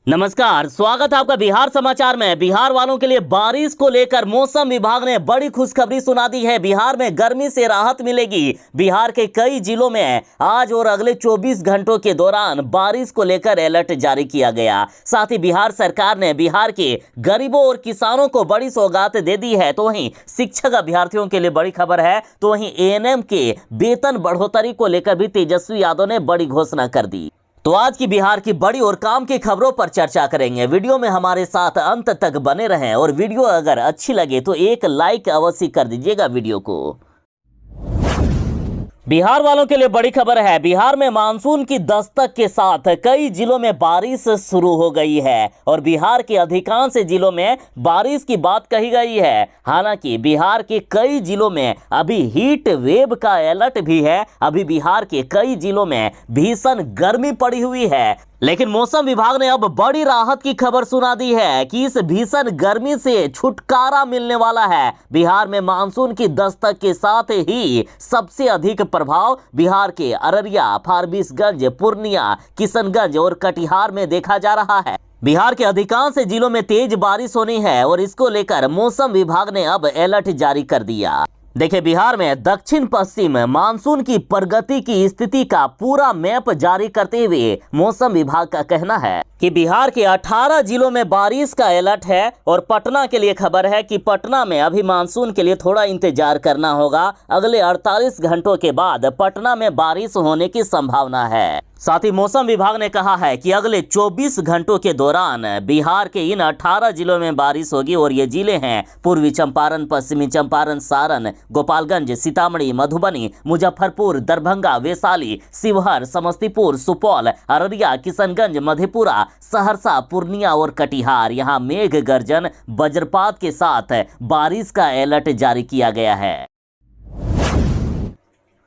नमस्कार, स्वागत है आपका बिहार समाचार में। बिहार वालों के लिए बारिश को लेकर मौसम विभाग ने बड़ी खुशखबरी सुना दी है। बिहार में गर्मी से राहत मिलेगी। बिहार के कई जिलों में आज और अगले 24 घंटों के दौरान बारिश को लेकर अलर्ट जारी किया गया। साथ ही बिहार सरकार ने बिहार के गरीबों और किसानों को बड़ी सौगात दे दी है। तो वहीं शिक्षक अभ्यर्थियों के लिए बड़ी खबर है। तो वहीं एएनएम के वेतन बढ़ोतरी को लेकर भी तेजस्वी यादव ने बड़ी घोषणा कर दी। तो आज की बिहार की बड़ी और काम की खबरों पर चर्चा करेंगे। वीडियो में हमारे साथ अंत तक बने रहें और वीडियो अगर अच्छी लगे तो एक लाइक अवश्य कर दीजिएगा वीडियो को। बिहार वालों के लिए बड़ी खबर है। बिहार में मानसून की दस्तक के साथ कई जिलों में बारिश शुरू हो गई है और बिहार के अधिकांश जिलों में बारिश की बात कही गई है। हालांकि बिहार के कई जिलों में अभी हीट वेव का अलर्ट भी है। अभी बिहार के कई जिलों में भीषण गर्मी पड़ी हुई है, लेकिन मौसम विभाग ने अब बड़ी राहत की खबर सुना दी है कि इस भीषण गर्मी से छुटकारा मिलने वाला है। बिहार में मानसून की दस्तक के साथ ही सबसे अधिक प्रभाव बिहार के अररिया, फारबिसगंज, पूर्णिया, किशनगंज और कटिहार में देखा जा रहा है। बिहार के अधिकांश जिलों में तेज बारिश होनी है और इसको लेकर मौसम विभाग ने अब अलर्ट जारी कर दिया। देखिए, बिहार में दक्षिण पश्चिम मानसून की प्रगति की स्थिति का पूरा मैप जारी करते हुए मौसम विभाग का कहना है कि बिहार के 18 जिलों में बारिश का अलर्ट है और पटना के लिए खबर है कि पटना में अभी मानसून के लिए थोड़ा इंतजार करना होगा। अगले 48 घंटों के बाद पटना में बारिश होने की संभावना है। साथ ही मौसम विभाग ने कहा है कि अगले 24 घंटों के दौरान बिहार के इन 18 जिलों में बारिश होगी और ये जिले हैं पूर्वी चंपारण, पश्चिमी चंपारण, सारण, गोपालगंज, सीतामढ़ी, मधुबनी, मुजफ्फरपुर, दरभंगा, वैशाली, शिवहर, समस्तीपुर, सुपौल, अररिया, किशनगंज, मधेपुरा, सहरसा, पूर्णिया और कटिहार। यहाँ मेघ गर्जन, वज्रपात के साथ बारिश का अलर्ट जारी किया गया है।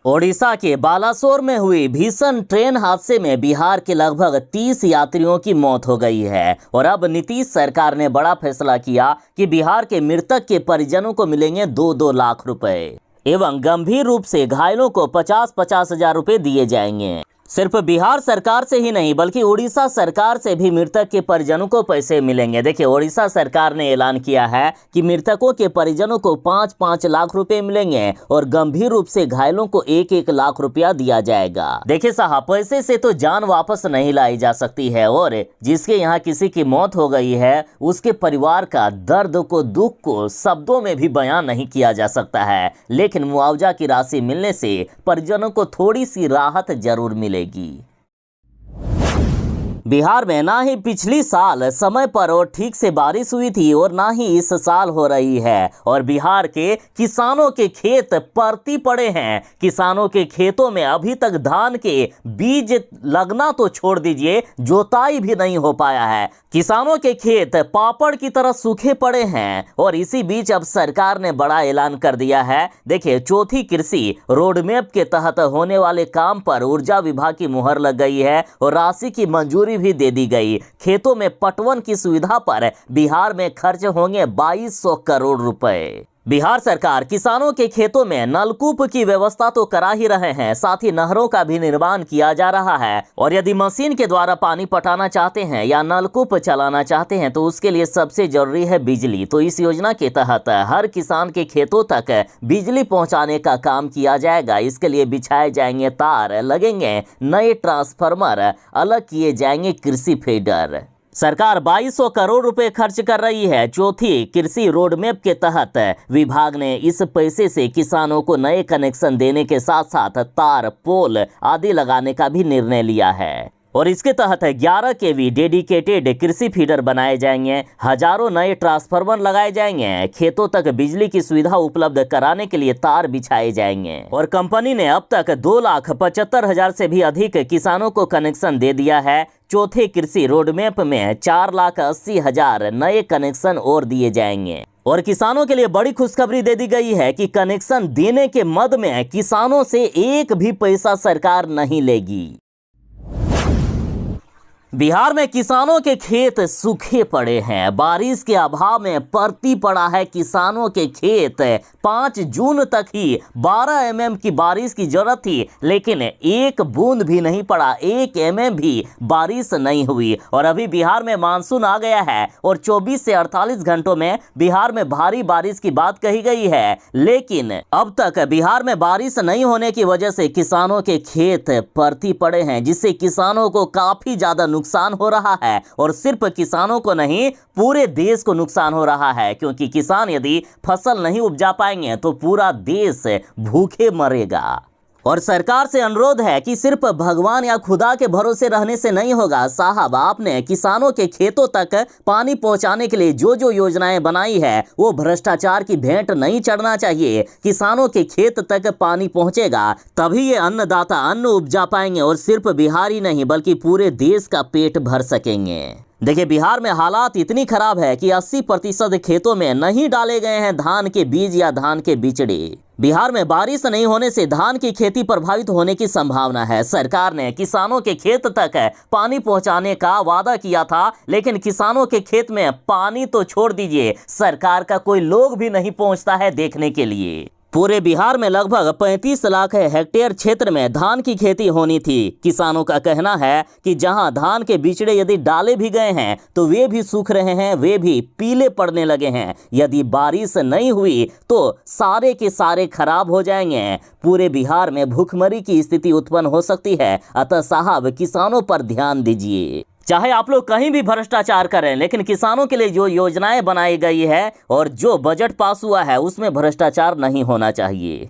ओडिशा के बालासोर में हुई भीषण ट्रेन हादसे में बिहार के लगभग 30 यात्रियों की मौत हो गई है और अब नीतीश सरकार ने बड़ा फैसला किया कि बिहार के मृतक के परिजनों को मिलेंगे 2-2 लाख रुपए एवं गंभीर रूप से घायलों को 50-50 हजार रुपए दिए जाएंगे। सिर्फ बिहार सरकार से ही नहीं बल्कि उड़ीसा सरकार से भी मृतक के परिजनों को पैसे मिलेंगे। देखिए, उड़ीसा सरकार ने ऐलान किया है कि मृतकों के परिजनों को 5-5 लाख रुपए मिलेंगे और गंभीर रूप से घायलों को 1-1 लाख रुपया दिया जाएगा। देखिए साहब, पैसे से तो जान वापस नहीं लाई जा सकती है और जिसके यहाँ किसी की मौत हो गई है उसके परिवार का दर्द को, दुख को शब्दों में भी बयान नहीं किया जा सकता है। लेकिन मुआवजा की राशि मिलने से परिजनों को थोड़ी सी राहत जरूर मिलेगी। बिहार में ना ही पिछली साल समय पर और ठीक से बारिश हुई थी और ना ही इस साल हो रही है और बिहार के किसानों के खेत परती पड़े हैं। किसानों के खेतों में अभी तक धान के बीज लगना तो छोड़ दीजिए, जोताई भी नहीं हो पाया है। किसानों के खेत पापड़ की तरह सूखे पड़े हैं और इसी बीच अब सरकार ने बड़ा ऐलान कर दिया है। देखिए, चौथी कृषि रोडमैप के तहत होने वाले काम पर ऊर्जा विभाग की मुहर लग गई है और राशि की मंजूरी भी दे दी गई। खेतों में पटवन की सुविधा पर बिहार में खर्च होंगे 2200 करोड़ रुपए। बिहार सरकार किसानों के खेतों में नलकूप की व्यवस्था तो करा ही रहे हैं, साथ ही नहरों का भी निर्माण किया जा रहा है और यदि मशीन के द्वारा पानी पटाना चाहते हैं या नलकूप चलाना चाहते हैं तो उसके लिए सबसे जरूरी है बिजली। तो इस योजना के तहत हर किसान के खेतों तक बिजली पहुंचाने का काम किया जाएगा। इसके लिए बिछाए जाएंगे तार, लगेंगे नए ट्रांसफार्मर, अलग किए जाएंगे कृषि फीडर। सरकार 2200 करोड़ रुपए खर्च कर रही है। चौथी कृषि रोडमैप के तहत विभाग ने इस पैसे से किसानों को नए कनेक्शन देने के साथ साथ तार, पोल आदि लगाने का भी निर्णय लिया है और इसके तहत 11 केवी डेडिकेटेड कृषि फीडर बनाए जाएंगे, हजारों नए ट्रांसफार्मर लगाए जाएंगे, खेतों तक बिजली की सुविधा उपलब्ध कराने के लिए तार बिछाए जाएंगे और कंपनी ने अब तक 2,75,000 से भी अधिक किसानों को कनेक्शन दे दिया है। चौथे कृषि रोडमैप में 4,80,000 नए कनेक्शन और दिए जाएंगे और किसानों के लिए बड़ी खुशखबरी दे दी गई है कि कनेक्शन देने के मद में किसानों से एक भी पैसा सरकार नहीं लेगी। बिहार में किसानों के खेत सूखे पड़े हैं। बारिश के अभाव में परती पड़ा है किसानों के खेत। 5 जून तक ही 12 mm की बारिश की जरूरत थी, लेकिन एक बूंद भी नहीं पड़ा, 1 mm भी बारिश नहीं हुई। और अभी बिहार में मानसून आ गया है और 24 से 48 घंटों में बिहार में भारी बारिश की बात कही गई है, लेकिन अब तक बिहार में बारिश नहीं होने की वजह से किसानों के खेत परती पड़े हैं, जिससे किसानों को काफी ज्यादा नुकसान हो रहा है। और सिर्फ किसानों को नहीं, पूरे देश को नुकसान हो रहा है, क्योंकि किसान यदि फसल नहीं उपजा पाएंगे तो पूरा देश भूखे मरेगा। और सरकार से अनुरोध है कि सिर्फ भगवान या खुदा के भरोसे रहने से नहीं होगा साहब। आपने किसानों के खेतों तक पानी पहुंचाने के लिए जो जो योजनाएं बनाई है वो भ्रष्टाचार की भेंट नहीं चढ़ना चाहिए। किसानों के खेत तक पानी पहुंचेगा तभी ये अन्नदाता अन्न उपजा पाएंगे और सिर्फ बिहार ही नहीं बल्कि पूरे देश का पेट भर सकेंगे। देखिए, बिहार में हालात इतनी खराब है कि 80% खेतों में नहीं डाले गए हैं धान के बीज या धान के बिचड़े। बिहार में बारिश नहीं होने से धान की खेती प्रभावित होने की संभावना है। सरकार ने किसानों के खेत तक पानी पहुंचाने का वादा किया था, लेकिन किसानों के खेत में पानी तो छोड़ दीजिए, सरकार का कोई लोग भी नहीं पहुंचता है देखने के लिए। पूरे बिहार में लगभग 35 लाख हेक्टेयर क्षेत्र में धान की खेती होनी थी। किसानों का कहना है कि जहां धान के बिचड़े यदि डाले भी गए हैं तो वे भी सूख रहे हैं, वे भी पीले पड़ने लगे हैं। यदि बारिश नहीं हुई तो सारे के सारे खराब हो जाएंगे। पूरे बिहार में भूखमरी की स्थिति उत्पन्न हो सकती है। अतः साहब, किसानों पर ध्यान दीजिए। चाहे आप लोग कहीं भी भ्रष्टाचार करें, लेकिन किसानों के लिए जो योजनाएं बनाई गई है और जो बजट पास हुआ है उसमें भ्रष्टाचार नहीं होना चाहिए।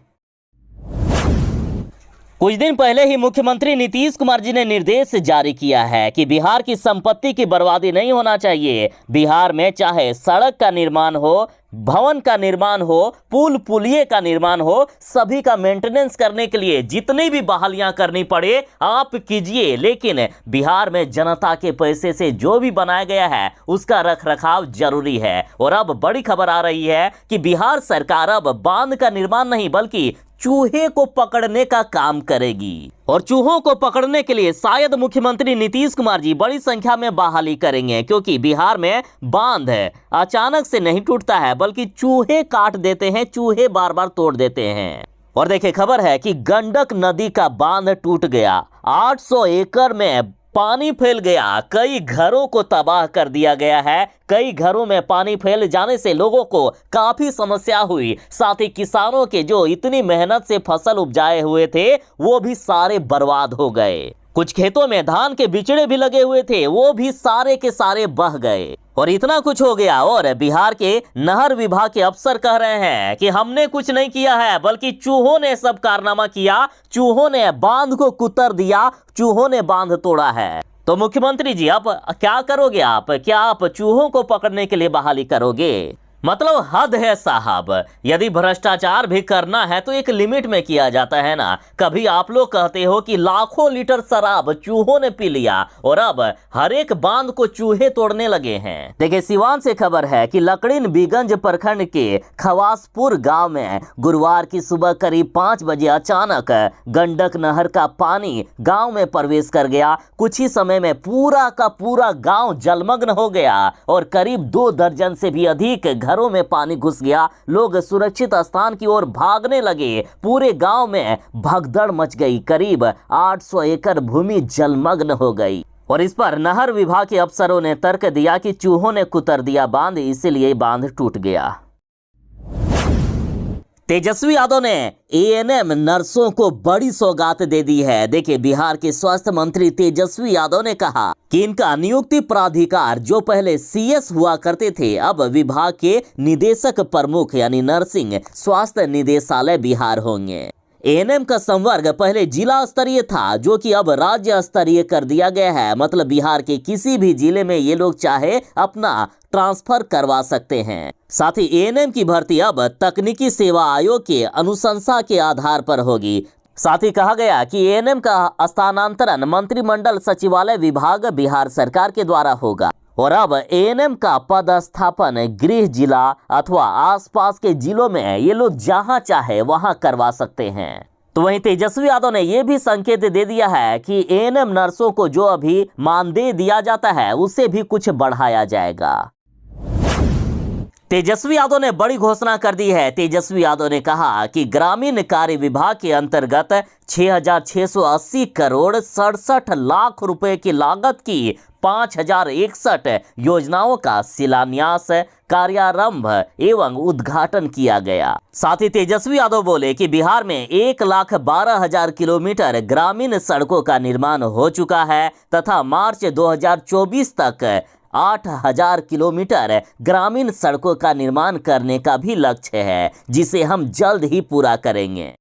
कुछ दिन पहले ही मुख्यमंत्री नीतीश कुमार जी ने निर्देश जारी किया है कि बिहार की संपत्ति की बर्बादी नहीं होना चाहिए। बिहार में चाहे सड़क का निर्माण हो, भवन का निर्माण हो, पुल पुलिये का निर्माण हो, सभी का मेंटेनेंस करने के लिए जितनी भी बहालियां करनी पड़े आप कीजिए, लेकिन बिहार में जनता के पैसे से जो भी बनाया गया है उसका रखरखाव जरूरी है। और अब बड़ी खबर आ रही है कि बिहार सरकार अब बांध का निर्माण नहीं बल्कि चूहे को पकड़ने का काम करेगी। और चूहों को पकड़ने के लिए शायद मुख्यमंत्री नीतीश कुमार जी बड़ी संख्या में बहाली करेंगे, क्योंकि बिहार में बांध अचानक से नहीं टूटता है बल्कि चूहे काट देते हैं, चूहे बार बार तोड़ देते हैं। और देखिए, खबर है कि गंडक नदी का बांध टूट गया, 800 एकड़ में पानी फैल गया, कई घरों को तबाह कर दिया गया है। कई घरों में पानी फैल जाने से लोगों को काफी समस्या हुई। साथ ही किसानों के जो इतनी मेहनत से फसल उपजाए हुए थे वो भी सारे बर्बाद हो गए। कुछ खेतों में धान के बिचड़े भी लगे हुए थे, वो भी सारे के सारे बह गए। और इतना कुछ हो गया और बिहार के नहर विभाग के अफसर कह रहे हैं कि हमने कुछ नहीं किया है बल्कि चूहों ने सब कारनामा किया, चूहों ने बांध को कुतर दिया, चूहों ने बांध तोड़ा है। तो मुख्यमंत्री जी, अब क्या करोगे आप? क्या आप चूहों को पकड़ने के लिए बहाली करोगे? मतलब हद है साहब। यदि भ्रष्टाचार भी करना है तो एक लिमिट में किया जाता है ना। कभी आप लोग कहते हो कि लाखों लीटर शराब चूहों ने पी लिया और अब हर एक बांध को चूहे तोड़ने लगे हैं। देखिए, सिवान से खबर है कि लकड़ीनबीगंज प्रखंड के खवासपुर गांव में गुरुवार की सुबह करीब 5 बजे अचानक गंडक नहर का पानी गांव में प्रवेश कर गया। कुछ ही समय में पूरा का पूरा गांव जलमग्न हो गया और करीब 2 दर्जन से भी अधिक घरों में पानी घुस गया। लोग सुरक्षित स्थान की ओर भागने लगे। पूरे गांव में भगदड़ मच गई। करीब 800 एकड़ भूमि जलमग्न हो गई। और इस पर नहर विभाग के अफसरों ने तर्क दिया कि चूहों ने कुतर दिया बांध, इसीलिए बांध टूट गया। तेजस्वी यादव ने एएनएम नर्सों को बड़ी सौगात दे दी है। देखिए, बिहार के स्वास्थ्य मंत्री तेजस्वी यादव ने कहा कि इनका नियुक्ति प्राधिकार जो पहले सीएस हुआ करते थे अब विभाग के निदेशक प्रमुख यानी नर्सिंग स्वास्थ्य निदेशालय बिहार होंगे। एएनएम का संवर्ग पहले जिला स्तरीय था जो कि अब राज्य स्तरीय कर दिया गया है। मतलब बिहार के किसी भी जिले में ये लोग चाहे अपना ट्रांसफर करवा सकते हैं। साथ ही एएनएम की भर्ती अब तकनीकी सेवा आयोग के अनुशंसा के आधार पर होगी। साथ ही कहा गया कि एएनएम का स्थानांतरण मंत्रिमंडल सचिवालय विभाग बिहार सरकार के द्वारा होगा और अब एएनएम का पदस्थापन गृह जिला अथवा आसपास के जिलों में ये लोग जहां चाहे वहां करवा सकते हैं। तो वहीं तेजस्वी यादव ने यह भी संकेत दे दिया है कि एएनएम नर्सों को जो अभी मानदेय दिया जाता है उसे भी कुछ बढ़ाया जाएगा। तेजस्वी यादव ने बड़ी घोषणा कर दी है। तेजस्वी यादव ने कहा कि ग्रामीण कार्य विभाग के अंतर्गत 6,680 करोड़ 67 लाख रुपए की लागत की 5,061 योजनाओं का शिलान्यास, कार्यारंभ एवं उद्घाटन किया गया। साथ ही तेजस्वी यादव बोले कि बिहार में 1,12,000 किलोमीटर ग्रामीण सड़कों का निर्माण हो चुका है तथा मार्च 2024 तक 8,000 किलोमीटर ग्रामीण सड़कों का निर्माण करने का भी लक्ष्य है, जिसे हम जल्द ही पूरा करेंगे।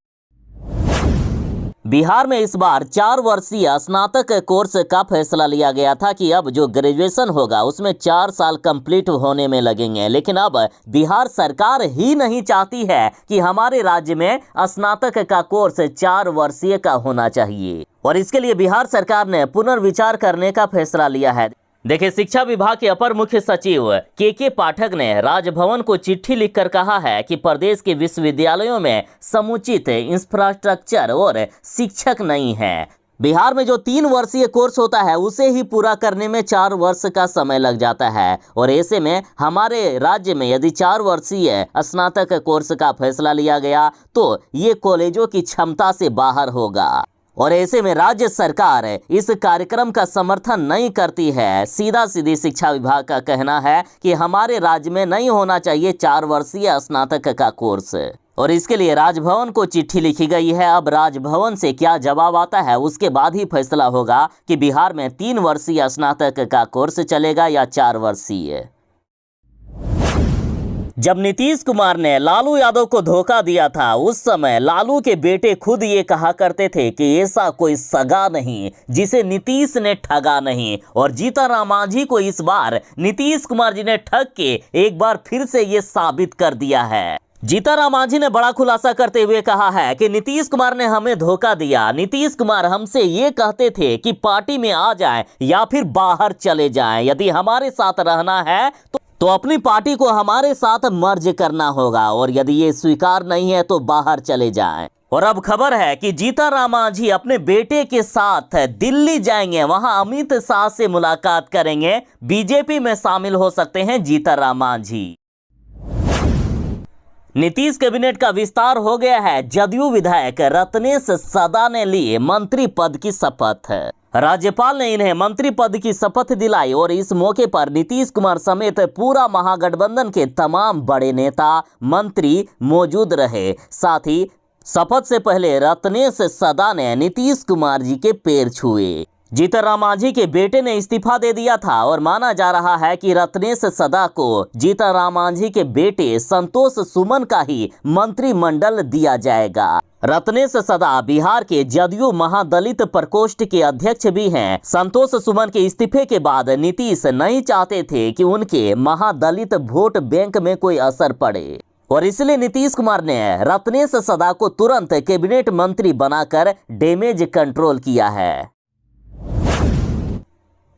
बिहार में इस बार 4 वर्षीय स्नातक कोर्स का फैसला लिया गया था कि अब जो ग्रेजुएशन होगा उसमें 4 साल कंप्लीट होने में लगेंगे, लेकिन अब बिहार सरकार ही नहीं चाहती है कि हमारे राज्य में स्नातक का कोर्स 4 वर्षीय का होना चाहिए और इसके लिए बिहार सरकार ने पुनर्विचार करने का फैसला लिया है। देखिए, शिक्षा विभाग के अपर मुख्य सचिव के पाठक ने राजभवन को चिट्ठी लिखकर कहा है कि प्रदेश के विश्वविद्यालयों में समुचित इंफ्रास्ट्रक्चर और शिक्षक नहीं है। बिहार में जो 3 वर्षीय कोर्स होता है उसे ही पूरा करने में 4 वर्ष का समय लग जाता है और ऐसे में हमारे राज्य में यदि 4 वर्षीय स्नातक कोर्स का फैसला लिया गया तो ये कॉलेजों की क्षमता से बाहर होगा और ऐसे में राज्य सरकार इस कार्यक्रम का समर्थन नहीं करती है। सीधा सीधी शिक्षा विभाग का कहना है कि हमारे राज्य में नहीं होना चाहिए 4 वर्षीय स्नातक का कोर्स और इसके लिए राजभवन को चिट्ठी लिखी गई है। अब राजभवन से क्या जवाब आता है उसके बाद ही फैसला होगा कि बिहार में 3 वर्षीय स्नातक का कोर्स चलेगा या 4 वर्षीय। जब नीतीश कुमार ने लालू यादव को धोखा दिया था उस समय लालू के बेटे खुद ये कहा करते थे कि ऐसा कोई सगा नहीं जिसे नीतीश ने ठगा नहीं और जीतनराम मांझी को इस बार नीतीश कुमार जी ने ठग के एक बार फिर से ये साबित कर दिया है। जीतनराम मांझी ने बड़ा खुलासा करते हुए कहा है कि नीतीश कुमार ने हमें धोखा दिया। नीतीश कुमार हमसे ये कहते थे कि पार्टी में आ जाएं या फिर बाहर चले जाएं, यदि हमारे साथ रहना है तो अपनी पार्टी को हमारे साथ मर्ज करना होगा और यदि ये स्वीकार नहीं है तो बाहर चले जाएं। और अब खबर है कि जीतनराम मांझी अपने बेटे के साथ दिल्ली जाएंगे, वहां अमित शाह से मुलाकात करेंगे। बीजेपी में शामिल हो सकते हैं जीतनराम मांझी। नीतीश कैबिनेट का विस्तार हो गया है। जदयू विधायक रत्नेश सदा ने ली मंत्री पद की शपथ। राज्यपाल ने इन्हें मंत्री पद की शपथ दिलाई और इस मौके पर नीतीश कुमार समेत पूरा महागठबंधन के तमाम बड़े नेता मंत्री मौजूद रहे। साथ ही शपथ से पहले रत्नेश सदा ने नीतीश कुमार जी के पैर छुए। जीतनराम मांझी के बेटे ने इस्तीफा दे दिया था और माना जा रहा है कि रत्नेश सदा को जीतनराम मांझी के बेटे संतोष सुमन का ही मंत्रिमंडल दिया जाएगा। रत्नेश सदा बिहार के जदयू महादलित प्रकोष्ठ के अध्यक्ष भी हैं। संतोष सुमन के इस्तीफे के बाद नीतीश नहीं चाहते थे कि उनके महादलित वोट बैंक में कोई असर पड़े और इसलिए नीतीश कुमार ने रत्नेश सदा को तुरंत कैबिनेट मंत्री बनाकर डैमेज कंट्रोल किया है।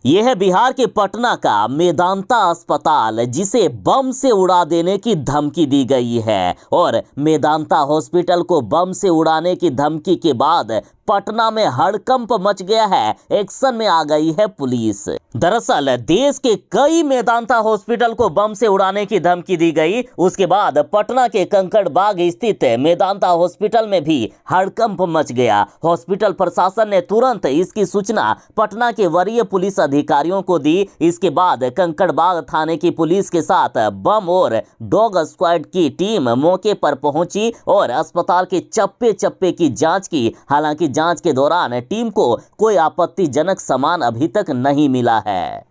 यह है बिहार के पटना का मेदांता अस्पताल, जिसे बम से उड़ा देने की धमकी दी गई है और मेदांता हॉस्पिटल को बम से उड़ाने की धमकी के बाद पटना में हड़कंप मच गया है। एक्शन में आ गई है पुलिस। दरअसल देश के कई मेदांता हॉस्पिटल को बम से उड़ाने की धमकी दी गई, उसके बाद पटना के कंकड़बाग स्थित मेदांता हॉस्पिटल में भी हड़कंप मच गया। हॉस्पिटल प्रशासन ने तुरंत इसकी सूचना पटना के वरीय पुलिस अधिकारियों को दी। इसके बाद कंकड़बाग थाने की पुलिस के साथ बम और डॉग स्क्वाड की टीम मौके पर पहुंची और अस्पताल के चप्पे चप्पे की जांच की। हालांकि जांच के दौरान टीम को कोई आपत्तिजनक सामान अभी तक नहीं मिला है।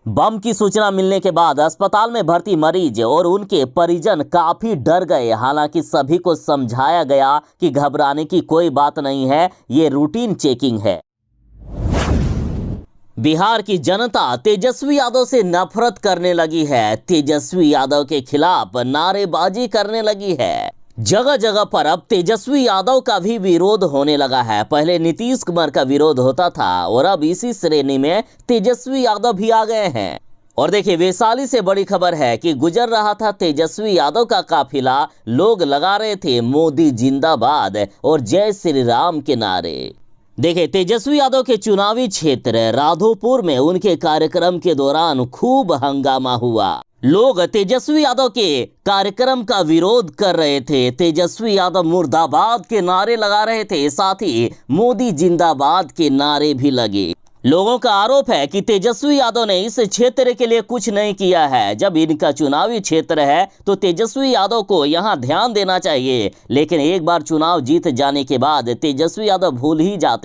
बम की सूचना मिलने के बाद अस्पताल में भर्ती मरीज और उनके परिजन काफी डर गए। हालांकि सभी को समझाया गया कि घबराने की कोई बात नहीं है, ये रूटीन चेकिंग है। बिहार की जनता तेजस्वी यादव से नफरत करने लगी है। तेजस्वी यादव के खिलाफ नारेबाजी करने लगी है। जगह जगह पर अब तेजस्वी यादव का भी विरोध होने लगा है। पहले नीतीश कुमार का विरोध होता था और अब इसी श्रेणी में तेजस्वी यादव भी आ गए हैं। और देखिए वैशाली से बड़ी खबर है कि गुजर रहा था तेजस्वी यादव का काफिला, लोग लगा रहे थे मोदी जिंदाबाद और जय श्री राम के नारे। देखिए तेजस्वी यादव के चुनावी क्षेत्र राधोपुर में उनके कार्यक्रम के दौरान खूब हंगामा हुआ। लोग तेजस्वी यादव के कार्यक्रम का विरोध कर रहे थे, तेजस्वी यादव मुर्दाबाद के नारे लगा रहे थे, साथ ही मोदी जिंदाबाद के नारे भी लगे। लोगों का आरोप है कि तेजस्वी यादव ने इस क्षेत्र के लिए कुछ नहीं किया है। जब इनका चुनावी क्षेत्र है तो तेजस्वी यादव को यहां ध्यान देना चाहिए, लेकिन एक बार चुनाव जीत जाने के बाद तेजस्वी यादव भूल ही जाते